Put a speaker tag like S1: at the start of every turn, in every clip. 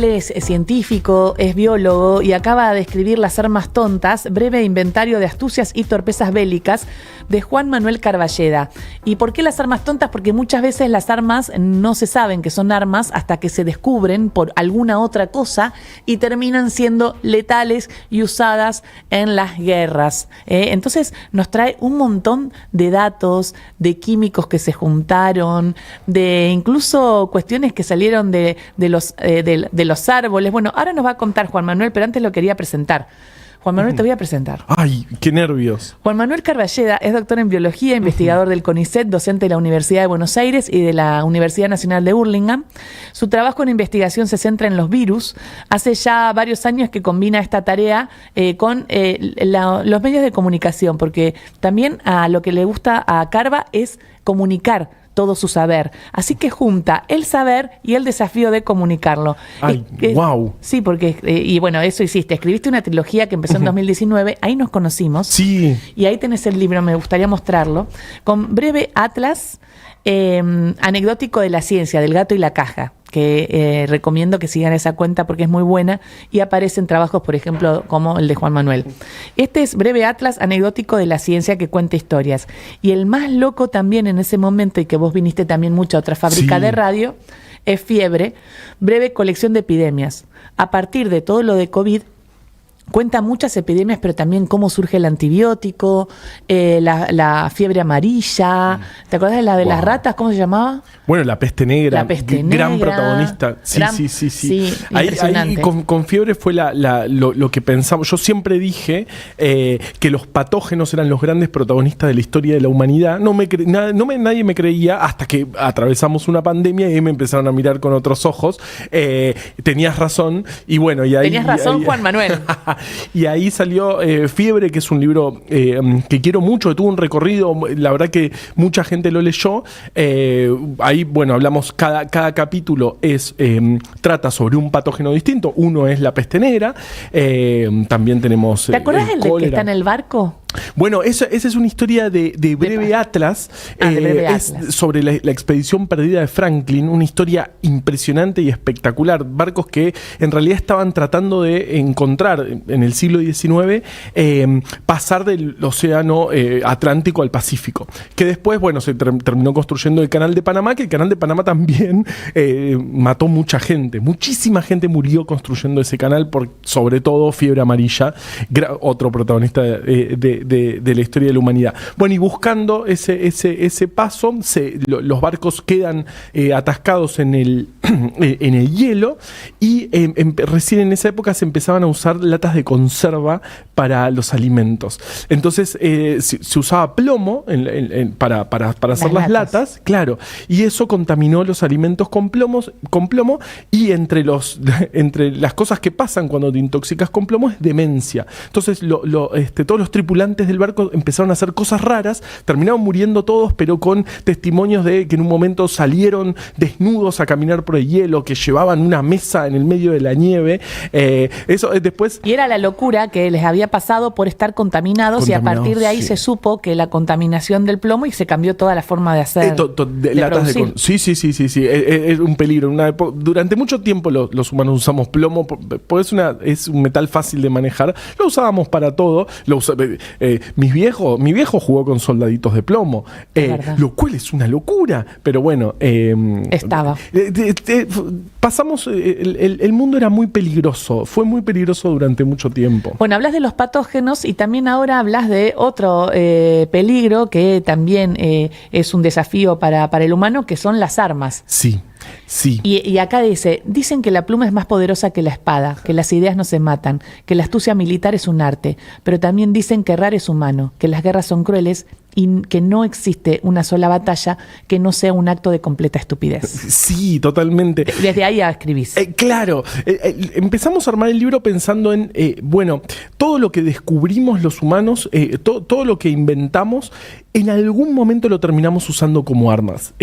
S1: Es científico, es biólogo y acaba de escribir Las armas tontas, breve inventario de astucias y torpezas bélicas de Juan Manuel Carballeda. ¿Y por qué las armas tontas? Porque muchas veces las armas no se saben que son armas hasta que se descubren por alguna otra cosa y terminan siendo letales y usadas en las guerras. Entonces nos trae un montón de datos, de químicos que se juntaron, de incluso cuestiones que salieron de los árboles. Bueno, ahora nos va a contar Juan Manuel, pero antes lo quería presentar. Juan Manuel, te voy a presentar.
S2: ¡Ay, qué nervios!
S1: Juan Manuel Carballeda es doctor en biología, investigador del CONICET, docente de la Universidad de Buenos Aires y de la Universidad Nacional de Hurlingham. Su trabajo en investigación se centra en los virus. Hace ya varios años que combina esta tarea con los medios de comunicación, porque también a lo que le gusta a Carva es comunicar todo su saber. Así que junta el saber y el desafío de comunicarlo.
S2: ¡Ay, wow!
S1: Sí, porque, y bueno, eso hiciste. Escribiste una trilogía que empezó en 2019, ahí nos conocimos.
S2: Sí.
S1: Y ahí tenés el libro, me gustaría mostrarlo, con breve atlas anecdótico de la ciencia, del gato y la caja, que recomiendo que sigan esa cuenta porque es muy buena y aparecen trabajos, por ejemplo, como el de Juan Manuel. Este es breve atlas anecdótico de la ciencia que cuenta historias. Y el más loco también en ese momento, y que vos viniste también mucho a otra fábrica de radio, es Fiebre, breve colección de epidemias. A partir de todo lo de COVID, cuenta muchas epidemias, pero también cómo surge el antibiótico, la fiebre amarilla. ¿Te acuerdas de la de las ratas? ¿Cómo se llamaba?
S2: Bueno, la peste negra.
S1: La peste
S2: gran
S1: negra.
S2: Protagonista. Sí. Ahí con Fiebre fue lo que pensamos. Yo siempre dije que los patógenos eran los grandes protagonistas de la historia de la humanidad. Nadie me creía hasta que atravesamos una pandemia y me empezaron a mirar con otros ojos. Tenías razón. Y bueno, y ahí...
S1: Tenías razón, Juan Manuel.
S2: Y ahí salió Fiebre, que es un libro que quiero mucho, que tuvo un recorrido, la verdad que mucha gente lo leyó. Ahí, bueno, hablamos, cada capítulo trata sobre un patógeno distinto. Uno es la peste negra, también tenemos
S1: ¿te acuerdas el de que está en el barco?
S2: Bueno, esa es una historia de Breve Atlas, es sobre la expedición perdida de Franklin, una historia impresionante y espectacular. Barcos que en realidad estaban tratando de encontrar en el siglo XIX, pasar del océano Atlántico al Pacífico, que después, bueno, se terminó construyendo el Canal de Panamá, que el Canal de Panamá también mató mucha gente, muchísima gente murió construyendo ese canal, sobre todo Fiebre Amarilla, otro protagonista de la historia de la humanidad. Bueno, y buscando ese paso, los barcos quedan atascados en el hielo y recién en esa época se empezaban a usar latas de conserva para los alimentos. Entonces se usaba plomo para hacer las latas, claro, y eso contaminó los alimentos con plomo, y entre las cosas que pasan cuando te intoxicas con plomo es demencia. Entonces todos los tripulantes del barco empezaron a hacer cosas raras, terminaron muriendo todos, pero con testimonios de que en un momento salieron desnudos a caminar por el hielo, que llevaban una mesa en el medio de la nieve. Eso después... Y
S1: era la locura que les había pasado por estar contaminados y a partir de ahí se supo que la contaminación del plomo y se cambió toda la forma de hacer.
S2: Sí. Es un peligro. Durante mucho tiempo los humanos usamos plomo, porque es un metal fácil de manejar. Lo usábamos para todo. Mi viejo jugó con soldaditos de plomo, lo cual es una locura, pero bueno,
S1: estaba.
S2: Pasamos, el mundo era muy peligroso, fue muy peligroso durante mucho tiempo.
S1: Bueno, hablas de los patógenos y también ahora hablas de otro peligro que también es un desafío para el humano, que son las armas.
S2: Sí.
S1: Y acá dicen que la pluma es más poderosa que la espada, que las ideas no se matan, que la astucia militar es un arte, pero también dicen que errar es humano, que las guerras son crueles y que no existe una sola batalla que no sea un acto de completa estupidez.
S2: Sí, totalmente.
S1: Desde ahí escribís.
S2: Claro, empezamos a armar el libro pensando en, todo lo que descubrimos los humanos, todo lo que inventamos, en algún momento lo terminamos usando como armas.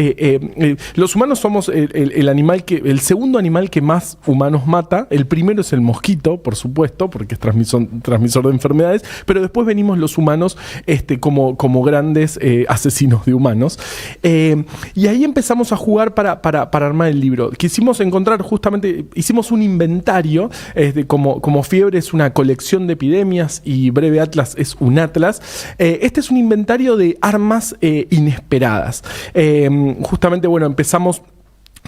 S2: Los humanos somos el segundo animal que más humanos mata. El primero es el mosquito, por supuesto, porque es transmisor de enfermedades, pero después venimos los humanos como gran grandes asesinos de humanos. Y ahí empezamos a jugar para armar el libro. Quisimos encontrar justamente, hicimos un inventario, como Fiebre es una colección de epidemias y Breve Atlas es un atlas. Este es un inventario de armas inesperadas. Justamente, bueno, empezamos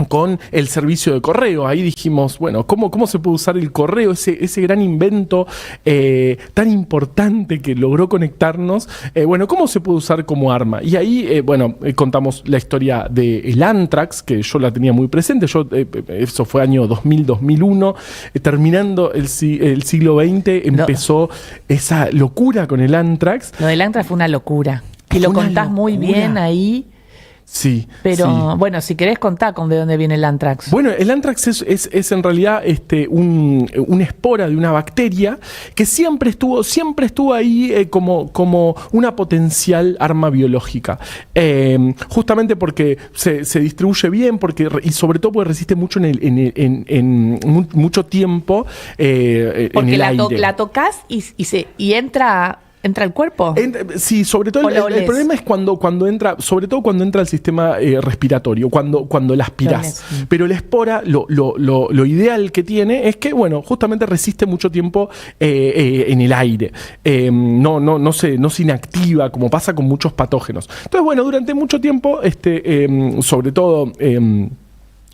S2: con el servicio de correo. Ahí dijimos, bueno, ¿cómo se puede usar el correo? Ese gran invento tan importante que logró conectarnos. Bueno, ¿cómo se puede usar como arma? Y ahí, contamos la historia del Anthrax, que yo la tenía muy presente. Eso fue año 2000-2001. Terminando el siglo XX, empezó esa locura con el Anthrax.
S1: Lo del Anthrax fue una locura. Y lo contás muy bien ahí.
S2: Sí.
S1: Pero bueno, si querés contar de dónde viene el Anthrax.
S2: Bueno, el Anthrax es en realidad una espora de una bacteria que siempre estuvo ahí como una potencial arma biológica. Justamente porque se distribuye bien, y sobre todo porque resiste mucho en mucho tiempo en el aire.
S1: Porque la tocas y entra al cuerpo.
S2: Sí, sobre todo el problema es cuando entra, sobre todo cuando entra al sistema respiratorio, cuando la aspirás. Pero la espora, lo ideal que tiene es que, bueno, justamente resiste mucho tiempo en el aire. No se inactiva, como pasa con muchos patógenos. Entonces, bueno, durante mucho tiempo, sobre todo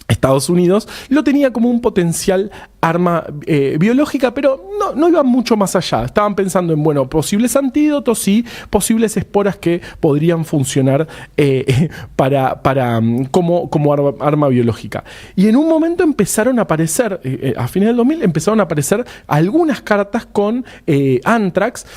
S2: Estados Unidos lo tenía como un potencial arma biológica, pero no iban mucho más allá. Estaban pensando en, bueno, posibles antídotos y posibles esporas que podrían funcionar como arma biológica. Y en un momento empezaron a aparecer, a fines del 2000, empezaron a aparecer algunas cartas con Anthrax.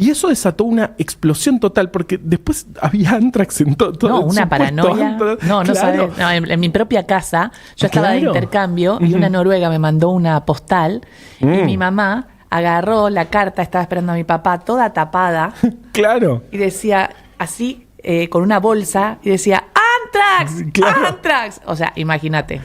S2: Y eso desató una explosión total, porque después había Anthrax en todo.
S1: No, una paranoia. No sabes. No, en mi propia casa, yo estaba de intercambio y una noruega me mandó una postal y mi mamá agarró la carta, estaba esperando a mi papá, toda tapada.
S2: Claro.
S1: Y decía así, con una bolsa, y decía ¡Anthrax!
S2: Claro.
S1: ¡Anthrax! O sea, imagínate.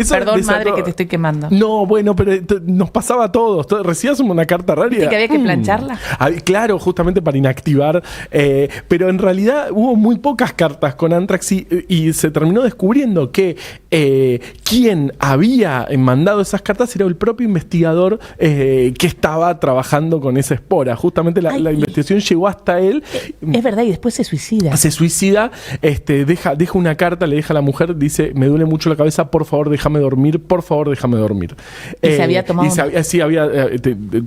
S1: Perdón, madre, que te estoy quemando.
S2: No, bueno, pero nos pasaba a todos. Recibías una carta rara.
S1: ¿Viste que había que plancharla?
S2: Claro, justamente para inactivar. Pero en realidad hubo muy pocas cartas con Anthrax y se terminó descubriendo que quien había mandado esas cartas era el propio investigador que estaba trabajando con esa espora. Justamente la investigación llegó hasta él.
S1: Es verdad, y después se suicida.
S2: Se suicida, deja una carta, le deja a la mujer, dice, me duele mucho la cabeza, por favor déjame dormir, por favor déjame dormir.
S1: Y se había tomado
S2: había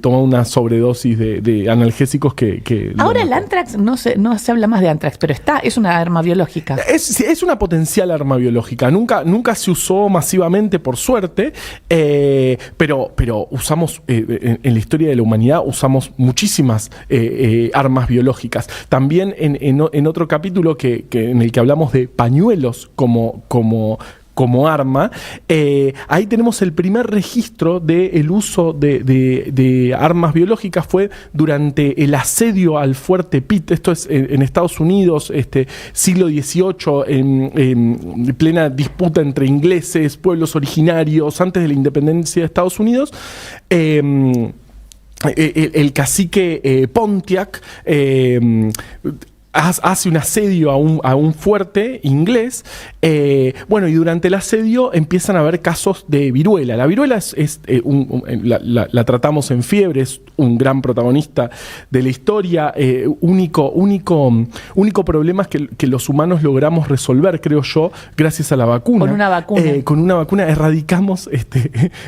S2: tomado una sobredosis de analgésicos que
S1: ahora el Anthrax, no se habla más de Anthrax, pero es una arma biológica.
S2: Es una potencial arma biológica, nunca se usó masivamente, por suerte, pero usamos, en la historia de la humanidad, usamos muchísimas armas biológicas. También en otro capítulo en el que hablamos de pañuelos como arma, ahí tenemos el primer registro del uso de armas biológicas. Fue durante el asedio al fuerte Pitt. Esto es en Estados Unidos, siglo XVIII, en plena disputa entre ingleses, pueblos originarios, antes de la independencia de Estados Unidos. El cacique Pontiac hace un asedio a un fuerte inglés. Y durante el asedio empiezan a haber casos de viruela. La viruela la tratamos en Fiebre, es un gran protagonista de la historia. Único problema es que los humanos logramos resolver, creo yo, gracias a la vacuna. Con una vacuna erradicamos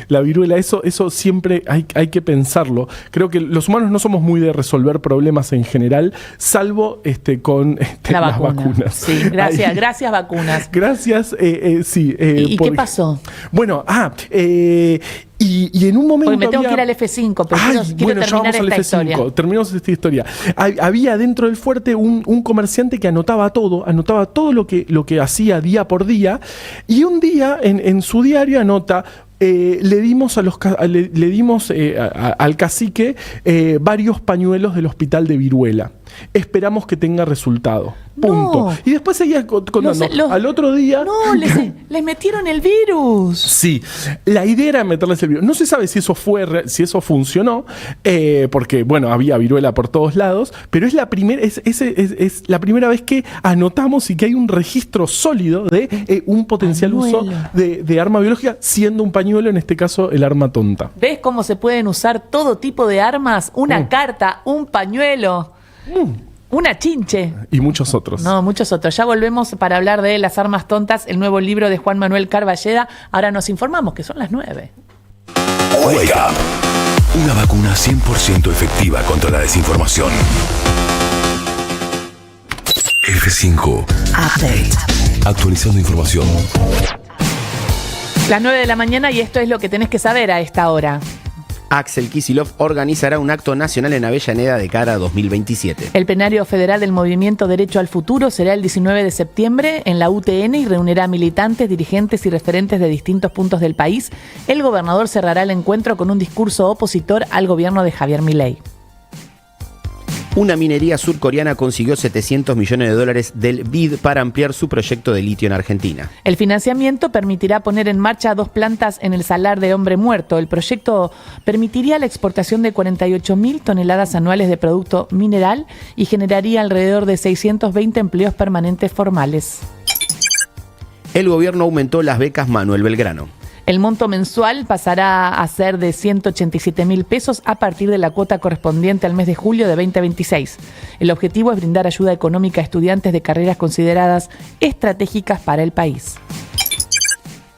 S2: la viruela. Eso siempre hay que pensarlo. Creo que los humanos no somos muy de resolver problemas en general, salvo con las vacunas.
S1: Sí, gracias vacunas.
S2: Gracias, sí.
S1: ¿Y qué pasó?
S2: Bueno, y en un momento.
S1: Porque me tengo que ir al F5, pero quiero terminar esta historia.
S2: Terminamos esta historia. Había dentro del fuerte un comerciante que anotaba todo lo que hacía día por día, y un día en su diario anota. Le dimos al cacique varios pañuelos del hospital de viruela. esperamos que tenga resultado. Punto.
S1: No.
S2: Y después seguía contando. Al otro día...
S1: No, les metieron el virus.
S2: Sí, la idea era meterles el virus. No se sabe si eso funcionó, porque, bueno, había viruela por todos lados, pero es la primera vez que anotamos y que hay un registro sólido de un potencial uso de arma biológica, siendo un pañuelo, en este caso, el arma tonta.
S1: ¿Ves cómo se pueden usar todo tipo de armas? Una carta, un pañuelo... Una chinche.
S2: Y muchos otros.
S1: No, muchos otros. Ya volvemos para hablar de Las armas tontas, el nuevo libro de Juan Manuel Carballeda. Ahora nos informamos que son las 9.
S3: Wake Up. Una vacuna 100% efectiva contra la desinformación. F5. Update. Actualizando información.
S1: Las 9 de la mañana y esto es lo que tenés que saber a esta hora.
S4: Axel Kicillof organizará un acto nacional en Avellaneda de cara a 2027.
S1: El plenario federal del Movimiento Derecho al Futuro será el 19 de septiembre en la UTN y reunirá militantes, dirigentes y referentes de distintos puntos del país. El gobernador cerrará el encuentro con un discurso opositor al gobierno de Javier Milei.
S4: Una minería surcoreana consiguió $700 millones del BID para ampliar su proyecto de litio en Argentina.
S1: El financiamiento permitirá poner en marcha 2 plantas en el Salar de Hombre Muerto. El proyecto permitiría la exportación de 48.000 toneladas anuales de producto mineral y generaría alrededor de 620 empleos permanentes formales.
S4: El gobierno aumentó las becas Manuel Belgrano.
S1: El monto mensual pasará a ser de 187.000 pesos a partir de la cuota correspondiente al mes de julio de 2026. El objetivo es brindar ayuda económica a estudiantes de carreras consideradas estratégicas para el país.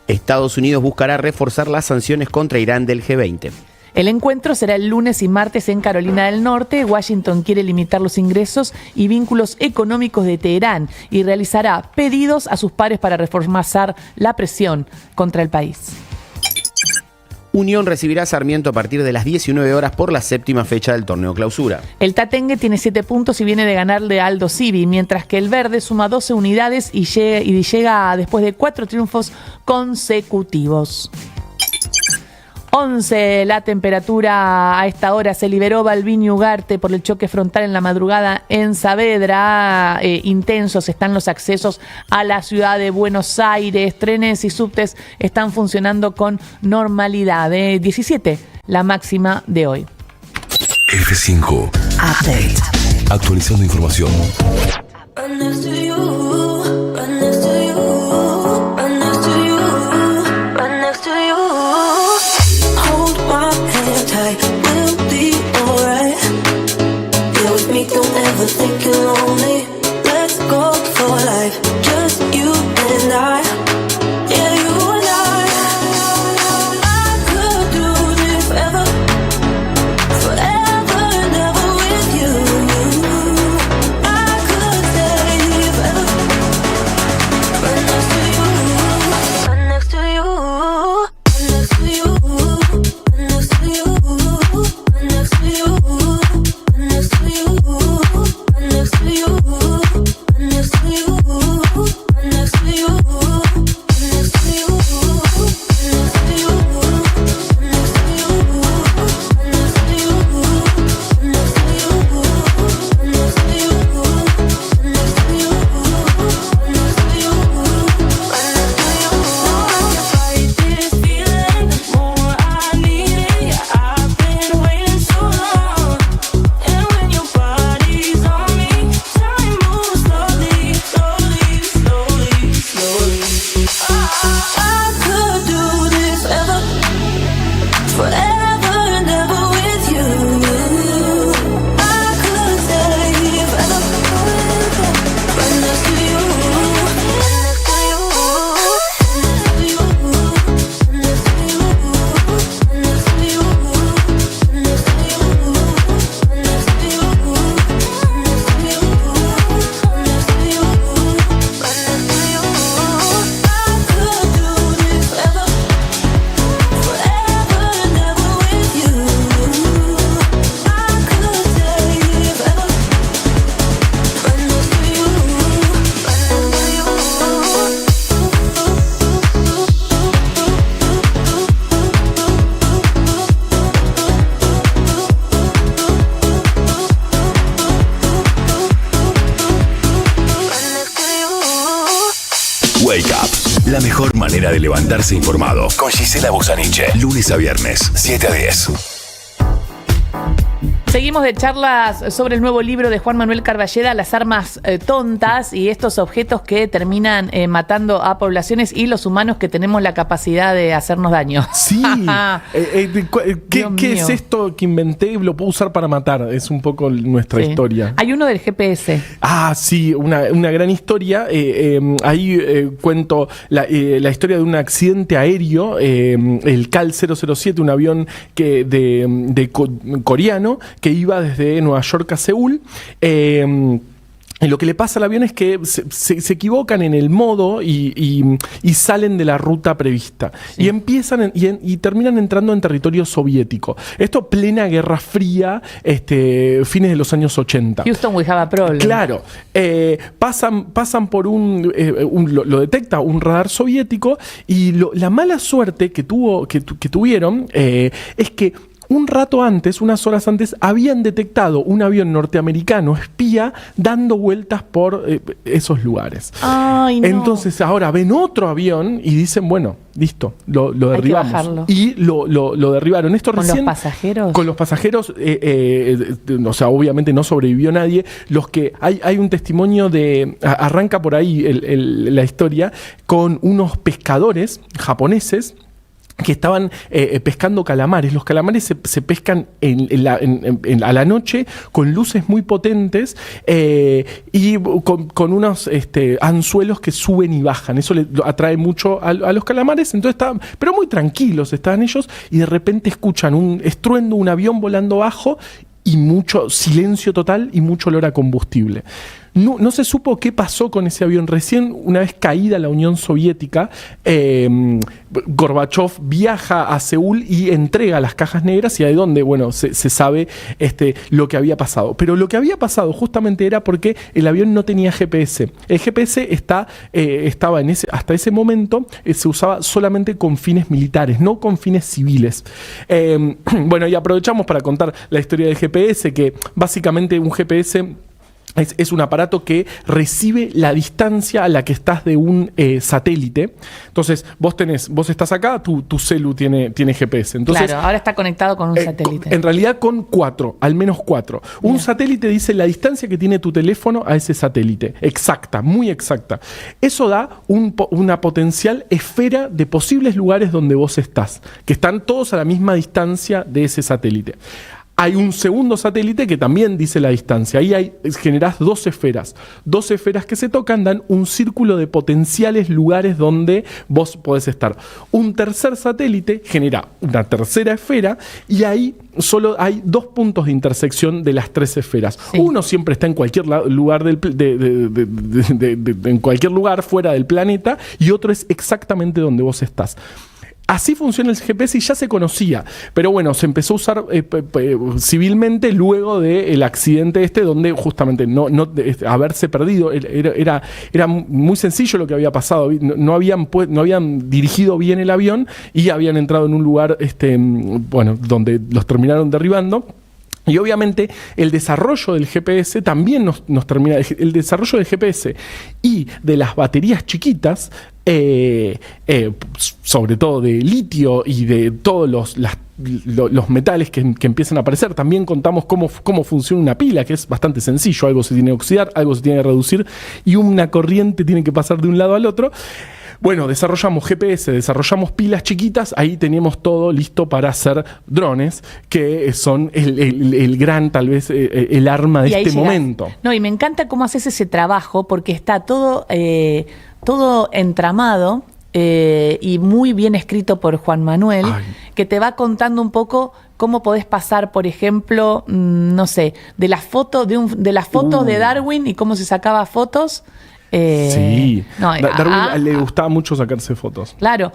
S4: Estados Unidos buscará reforzar las sanciones contra Irán del G20.
S1: El encuentro será el lunes y martes en Carolina del Norte. Washington quiere limitar los ingresos y vínculos económicos de Teherán y realizará pedidos a sus pares para reforzar la presión contra el país.
S4: Unión recibirá a Sarmiento a partir de las 19 horas por la 7ª fecha del torneo clausura.
S1: El Tatengue tiene 7 puntos y viene de ganarle a Aldo Civi, mientras que el Verde suma 12 unidades y llega después de 4 triunfos consecutivos. 11 la temperatura a esta hora. Se liberó Balbín y Ugarte por el choque frontal en la madrugada en Saavedra. Intensos están los accesos a la ciudad de Buenos Aires. Trenes y subtes están funcionando con normalidad. 17 la máxima de hoy.
S3: F5. Update. Actualizando información.
S5: Think you're lonely. Let's go for life. Just you and I. Yeah, you and I. I could do this forever, forever and ever with you. I could stay forever.
S3: Wake Up. La mejor manera de levantarse informado. Con Gisela Busaniche. Lunes a viernes, 7 a 10.
S1: Seguimos de charlas sobre el nuevo libro de Juan Manuel Carballeda, Las armas tontas y estos objetos que terminan matando a poblaciones y los humanos que tenemos la capacidad de hacernos daño.
S2: Sí. ¿Qué es esto que inventé y lo puedo usar para matar? Es un poco nuestra historia.
S1: Hay uno del GPS.
S2: Ah, sí, una gran historia. Ahí cuento la historia de un accidente aéreo, el CAL 007, un avión coreano que iba desde Nueva York a Seúl. Y lo que le pasa al avión es que se equivocan en el modo y salen de la ruta prevista. Sí. Y empiezan y terminan entrando en territorio soviético. Esto plena Guerra Fría, fines de los años 80.
S1: Houston, we have a problem.
S2: Claro. Pasan por lo detecta un radar soviético y la mala suerte que tuvieron es que un rato antes, unas horas antes, habían detectado un avión norteamericano espía dando vueltas por esos lugares.
S1: Ay, no.
S2: Entonces ahora ven otro avión y dicen, bueno, listo, lo derribamos.
S1: Hay que bajarlo.
S2: Y lo derribaron. Esto
S1: ¿Con
S2: recién,
S1: los pasajeros?
S2: Con los pasajeros, o sea, obviamente no sobrevivió nadie. Hay un testimonio arranca por ahí la historia, con unos pescadores japoneses que estaban pescando calamares. Los calamares se pescan a la noche con luces muy potentes y con unos anzuelos que suben y bajan. Eso le atrae mucho a los calamares. Entonces estaban, pero muy tranquilos estaban ellos, y de repente escuchan un estruendo, un avión volando bajo y mucho silencio total y mucho olor a combustible. No se supo qué pasó con ese avión. Recién, una vez caída la Unión Soviética, Gorbachev viaja a Seúl y entrega las cajas negras, y ahí donde, bueno, se sabe lo que había pasado. Pero lo que había pasado justamente era porque el avión no tenía GPS. El GPS estaba hasta ese momento se usaba solamente con fines militares, no con fines civiles. Bueno, y aprovechamos para contar la historia del GPS, que básicamente un GPS es un aparato que recibe la distancia a la que estás de un satélite. Entonces, vos estás acá, tu celu tiene GPS. Entonces,
S1: claro, ahora está conectado con un satélite.
S2: En realidad con 4, al menos 4. Un satélite dice la distancia que tiene tu teléfono a ese satélite. Exacta, muy exacta. Eso da una potencial esfera de posibles lugares donde vos estás, que están todos a la misma distancia de ese satélite. Hay un segundo satélite que también dice la distancia. Ahí generás 2 esferas. 2 esferas que se tocan dan un círculo de potenciales lugares donde vos podés estar. Un tercer satélite genera una tercera esfera, y ahí solo hay 2 puntos de intersección de las 3 esferas. Sí. Uno siempre está en cualquier lugar en cualquier lugar fuera del planeta, y otro es exactamente donde vos estás. Así funciona el GPS y ya se conocía, pero bueno, se empezó a usar civilmente luego del accidente donde justamente no haberse perdido. Era muy sencillo lo que había pasado. No habían dirigido bien el avión y habían entrado en un lugar donde los terminaron derribando. Y obviamente el desarrollo del GPS también nos termina. El desarrollo del GPS y de las baterías chiquitas, sobre todo de litio y de todos los metales que empiezan a aparecer. También contamos cómo funciona una pila, que es bastante sencillo. Algo se tiene que oxidar, algo se tiene que reducir, y una corriente tiene que pasar de un lado al otro. Bueno, desarrollamos GPS, desarrollamos pilas chiquitas, ahí teníamos todo listo para hacer drones, que son el gran, tal vez, el arma de este momento.
S1: No, y me encanta cómo haces ese trabajo, porque está todo entramado y muy bien escrito por Juan Manuel, que te va contando un poco cómo podés pasar, por ejemplo, no sé, de las fotos de Darwin y cómo se sacaba fotos.
S2: Sí, Darwin le gustaba mucho sacarse fotos.
S1: Claro,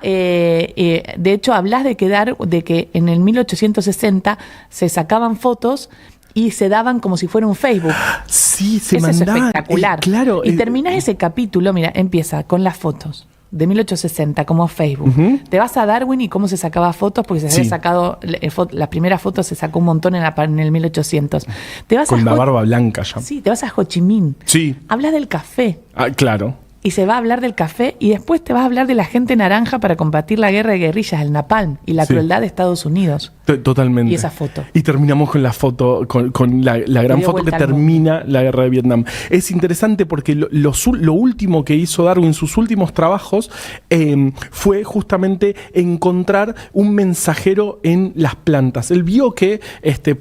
S1: de hecho hablas de que en el 1860 se sacaban fotos y se daban como si fuera un Facebook.
S2: Sí, se
S1: Eso
S2: mandaban.
S1: es espectacular.
S2: Claro.
S1: Y terminás ese capítulo, mira, empieza con las fotos de 1860 como Facebook. Uh-huh. Te vas a Darwin y cómo se sacaba fotos, porque se había sacado la primera foto, se sacó un montón en el 1800. Te vas
S2: con la barba blanca ya.
S1: Sí, te vas a Ho Chi Minh.
S2: Sí.
S1: Hablas del café.
S2: Claro.
S1: y se va a hablar del café y después te vas a hablar de la gente naranja para combatir la guerra de guerrillas, el napalm y la crueldad de Estados Unidos.
S2: Totalmente.
S1: Y esa foto.
S2: Y terminamos con la foto, con la gran foto que termina la guerra de Vietnam. Es interesante porque lo último que hizo Darwin, sus últimos trabajos, fue justamente encontrar un mensajero en las plantas. Él vio que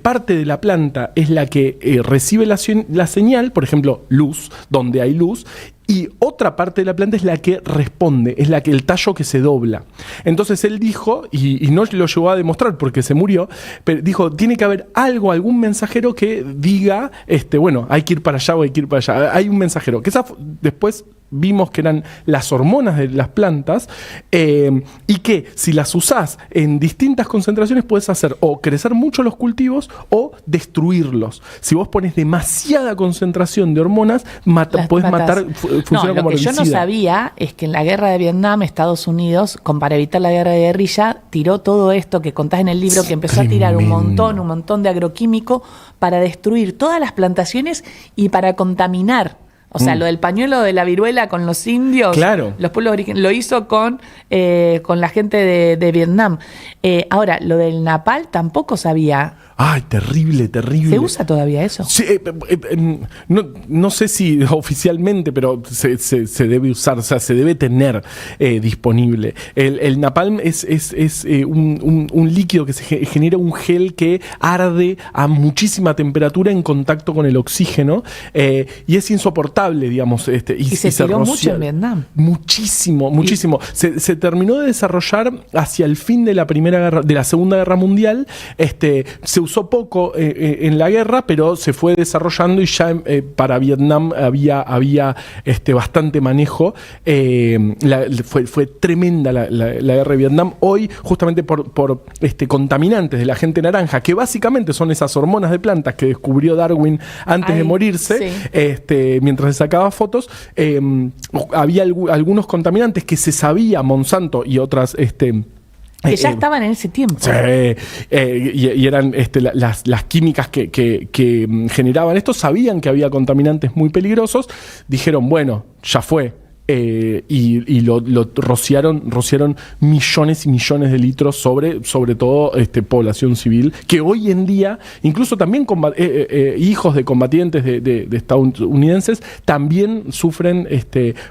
S2: parte de la planta es la que recibe la señal, por ejemplo, luz, donde hay luz, y otra parte de la planta es la que responde, es la que el tallo que se dobla. Entonces él dijo, y no lo llegó a demostrar porque se murió, pero dijo, tiene que haber algún mensajero que diga, bueno, hay que ir para allá o hay que ir para allá. Hay un mensajero. Que después vimos que eran las hormonas de las plantas, y que si las usás en distintas concentraciones puedes hacer o crecer mucho los cultivos o destruirlos. Si vos pones demasiada concentración de hormonas, podés matar, funciona como herbicida.
S1: Lo que yo no sabía es que en la guerra de Vietnam, Estados Unidos, para evitar la guerra de guerrilla, tiró todo esto que contás en el libro, que empezó a tirar un montón de agroquímico para destruir todas las plantaciones y para contaminar. O sea, lo del pañuelo de la viruela con los indios,
S2: claro,
S1: los pueblos originarios, lo hizo con la gente de Vietnam. Ahora, lo del napalm tampoco sabía.
S2: Ay, terrible.
S1: ¿Se usa todavía eso?
S2: Sí, no sé si oficialmente, pero se debe usar, o sea, se debe tener disponible. El napalm es un líquido que se genera un gel que arde a muchísima temperatura en contacto con el oxígeno, y es insoportable, digamos.
S1: Y se tiró mucho en Vietnam.
S2: Muchísimo. Se terminó de desarrollar hacia el fin de la Segunda Guerra Mundial. Se usó poco en la guerra, pero se fue desarrollando y ya para Vietnam había bastante manejo. Fue tremenda la guerra de Vietnam. Hoy, justamente por contaminantes de la gente naranja, que básicamente son esas hormonas de plantas que descubrió Darwin antes de morirse, mientras se sacaba fotos, había algunos contaminantes que se sabía, Monsanto y otras...
S1: que ya estaban en ese tiempo.
S2: Sí, y eran las químicas que generaban esto, sabían que había contaminantes muy peligrosos, dijeron, bueno, ya fue. Y lo rociaron millones y millones de litros sobre todo población civil, que hoy en día, incluso también hijos de combatientes de estadounidenses, también sufren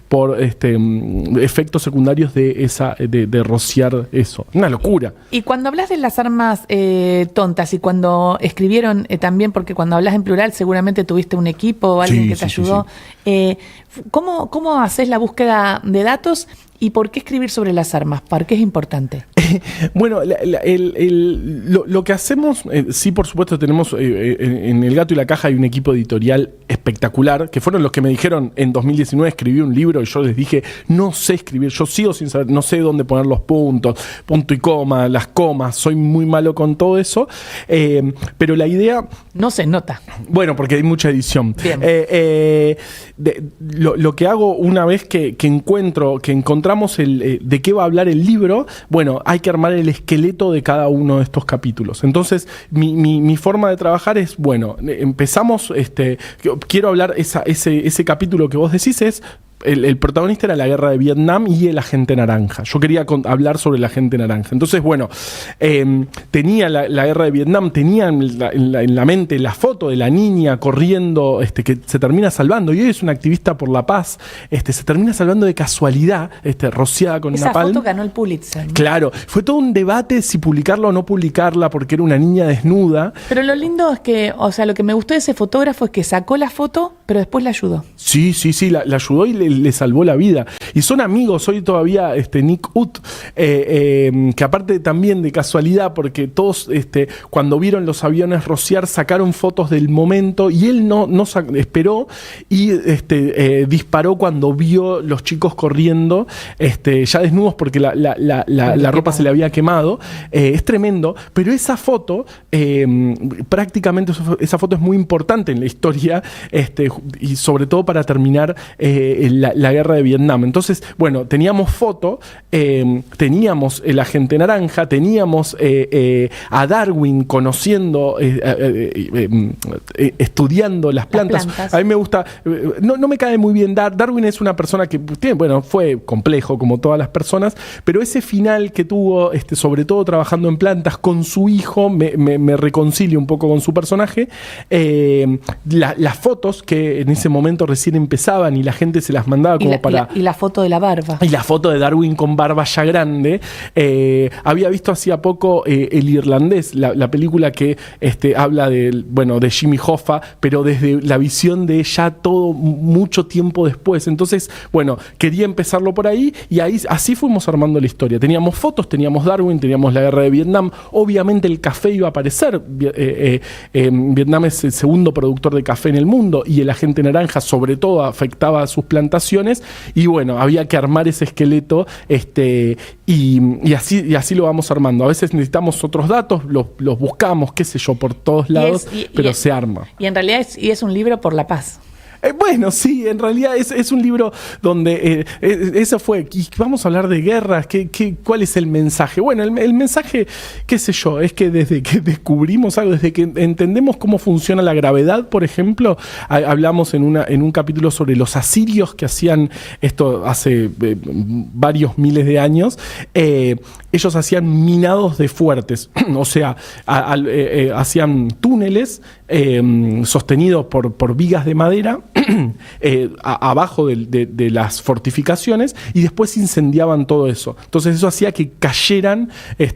S2: por efectos secundarios de rociar eso. Una locura.
S1: Y cuando hablas de las armas tontas, y cuando escribieron también, porque cuando hablas en plural seguramente tuviste un equipo o alguien que te ayudó, ¿cómo haces la búsqueda de datos y por qué escribir sobre las armas? ¿Por qué es importante?
S2: Bueno, lo que hacemos, sí, por supuesto, tenemos en El Gato y la Caja hay un equipo editorial espectacular, que fueron los que me dijeron en 2019 escribí un libro, y yo les dije, no sé escribir, yo sigo sin saber, no sé dónde poner los puntos, punto y coma, las comas, soy muy malo con todo eso, pero la idea...
S1: No se nota.
S2: Bueno, porque hay mucha edición. Lo que hago una vez que encontramos de qué va a hablar el libro, bueno, hay que armar el esqueleto de cada uno de estos capítulos. Entonces, mi forma de trabajar es, bueno, empezamos, quiero hablar, ese capítulo que vos decís es... El protagonista era la guerra de Vietnam y el agente naranja. Yo quería hablar sobre el agente naranja. Entonces, bueno, tenía la guerra de Vietnam, tenía en la mente la foto de la niña corriendo, que se termina salvando. Y hoy es una activista por la paz. Se termina salvando de casualidad, rociada con napalm.
S1: Esa foto ganó el Pulitzer, ¿no?
S2: Claro, fue todo un debate si publicarla o no publicarla, porque era una niña desnuda.
S1: Pero lo lindo es que, o sea, lo que me gustó de ese fotógrafo es que sacó la foto, pero después la ayudó.
S2: Sí, la ayudó y le salvó la vida. Y son amigos hoy todavía, Nick Ut, que aparte también de casualidad, porque todos cuando vieron los aviones rociar sacaron fotos del momento y él no esperó y disparó cuando vio los chicos corriendo ya desnudos porque la ropa se le había quemado. Es tremendo, pero esa foto prácticamente esa foto es muy importante en la historia, y sobre todo para terminar la guerra de Vietnam. Entonces, bueno, teníamos foto, teníamos el agente naranja, teníamos a Darwin conociendo, estudiando las plantas. A mí me gusta, no me cae muy bien Darwin. Es una persona que fue complejo como todas las personas, pero ese final que tuvo, sobre todo trabajando en plantas con su hijo, me reconcilia un poco con su personaje. Las fotos que en ese momento recién empezaban y la gente se las mandaba como
S1: y la foto de la barba.
S2: Y la foto de Darwin con barba ya grande. Había visto hacía poco El Irlandés, la película que habla de Jimmy Hoffa, pero desde la visión de ya todo mucho tiempo después. Entonces, quería empezarlo por ahí y así fuimos armando la historia. Teníamos fotos, teníamos Darwin, teníamos la guerra de Vietnam. Obviamente el café iba a aparecer. Vietnam es el segundo productor de café en el mundo y el agente naranja sobre todo afectaba a sus plantaciones y había que armar ese esqueleto y así lo vamos armando. A veces necesitamos otros datos, los buscamos, qué sé yo, por todos lados, pero se arma.
S1: Y en realidad es un libro por la paz.
S2: Sí, en realidad es un libro donde eso fue. Y vamos a hablar de guerras. ¿Cuál es el mensaje? El mensaje, qué sé yo, es que desde que descubrimos algo, desde que entendemos cómo funciona la gravedad, por ejemplo, hablamos en un capítulo sobre los asirios que hacían esto hace varios miles de años. Ellos hacían minados de fuertes, o sea, hacían túneles sostenidos por vigas de madera abajo de las fortificaciones y después incendiaban todo eso. Entonces eso hacía que cayeran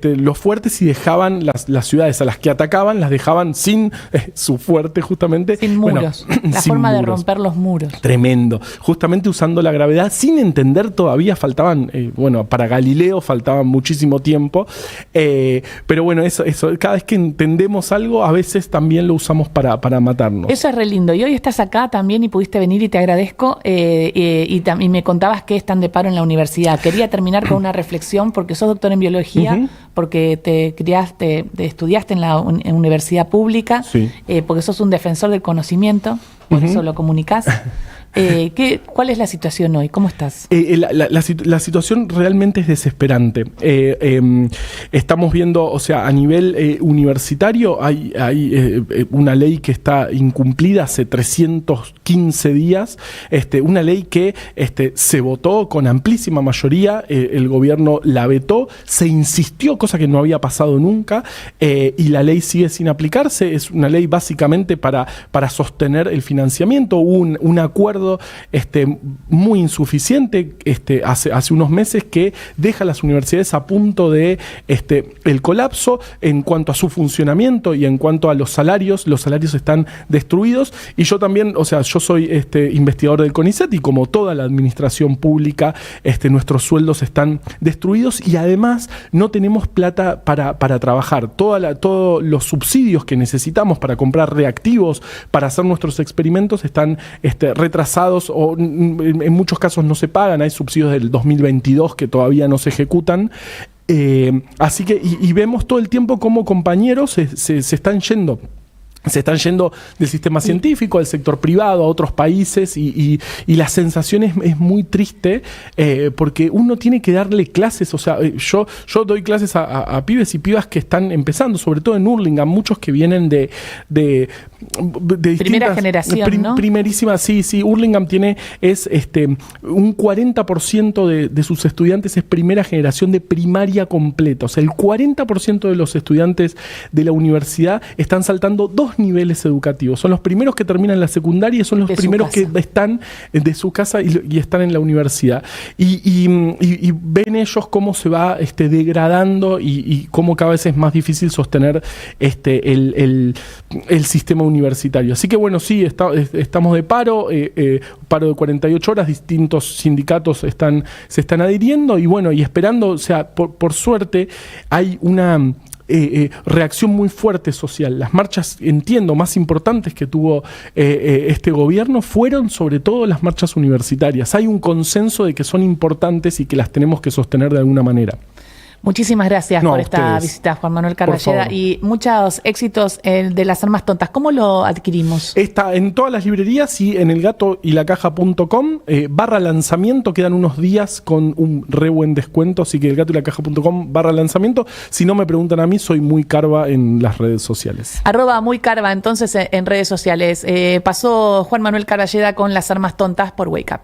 S2: los fuertes y dejaban las ciudades a las que atacaban, las dejaban sin su fuerte justamente.
S1: Sin muros. La
S2: sin
S1: forma
S2: muros.
S1: De romper los muros.
S2: Tremendo. Justamente usando la gravedad sin entender todavía, faltaban, para Galileo faltaban muchísimo tiempo. Pero eso, cada vez que entendemos algo, a veces también lo usamos para matarnos.
S1: Eso es re lindo. Y hoy estás acá también y pudiste venir y te agradezco. Y me contabas que están de paro en la universidad. Quería terminar con una reflexión porque sos doctor en biología, porque estudiaste en la universidad pública,
S2: sí.
S1: Porque sos un defensor del conocimiento, por eso lo comunicás. ¿Cuál es la situación hoy? ¿Cómo estás?
S2: La situación realmente es desesperante. Estamos viendo, o sea, a nivel universitario hay una ley que está incumplida hace 315 días, una ley que se votó con amplísima mayoría, el gobierno la vetó, se insistió, cosa que no había pasado nunca, y la ley sigue sin aplicarse. Es una ley básicamente para sostener el financiamiento. Hubo un acuerdo muy insuficiente hace unos meses que deja a las universidades a punto de el colapso en cuanto a su funcionamiento y en cuanto a los salarios están destruidos. Y yo también, o sea, yo soy investigador del CONICET y como toda la administración pública, nuestros sueldos están destruidos y además no tenemos plata para trabajar. Todos los subsidios que necesitamos para comprar reactivos, para hacer nuestros experimentos están retrasados o en muchos casos no se pagan. Hay subsidios del 2022 que todavía no se ejecutan. Así que, y vemos todo el tiempo cómo compañeros se están yendo. Se están yendo del sistema científico al sector privado, a otros países y la sensación es muy triste porque uno tiene que darle clases, o sea, yo doy clases a pibes y pibas que están empezando, sobre todo en Hurlingham, muchos que vienen de
S1: primera generación, ¿no?
S2: Primerísima, sí, Hurlingham es un 40% de sus estudiantes es primera generación de primaria completa, o sea, el 40% de los estudiantes de la universidad están saltando 2 niveles educativos. Son los primeros que terminan la secundaria y son los primeros que están de su casa y están en la universidad. Y ven ellos cómo se va degradando y cómo cada vez es más difícil sostener el sistema universitario. Así que sí, estamos de paro, paro de 48 horas, distintos sindicatos se están adhiriendo y esperando, o sea, por suerte hay una reacción muy fuerte social. Las marchas, entiendo, más importantes que tuvo este gobierno fueron sobre todo las marchas universitarias. Hay un consenso de que son importantes y que las tenemos que sostener de alguna manera.
S1: Muchísimas gracias por esta
S2: ustedes.
S1: visita, Juan Manuel
S2: Por
S1: Carballeda,
S2: favor.
S1: y muchos éxitos de Las Armas Tontas. ¿Cómo lo adquirimos?
S2: Está en todas las librerías y en elgatoylacaja.com /lanzamiento. Quedan unos días con un re buen descuento, así que elgatoylacaja.com /lanzamiento. Si no me preguntan a mí, soy muy Carva en las redes sociales.
S1: @muycarva entonces en redes sociales. Pasó Juan Manuel Carballeda con Las Armas Tontas por Wake Up.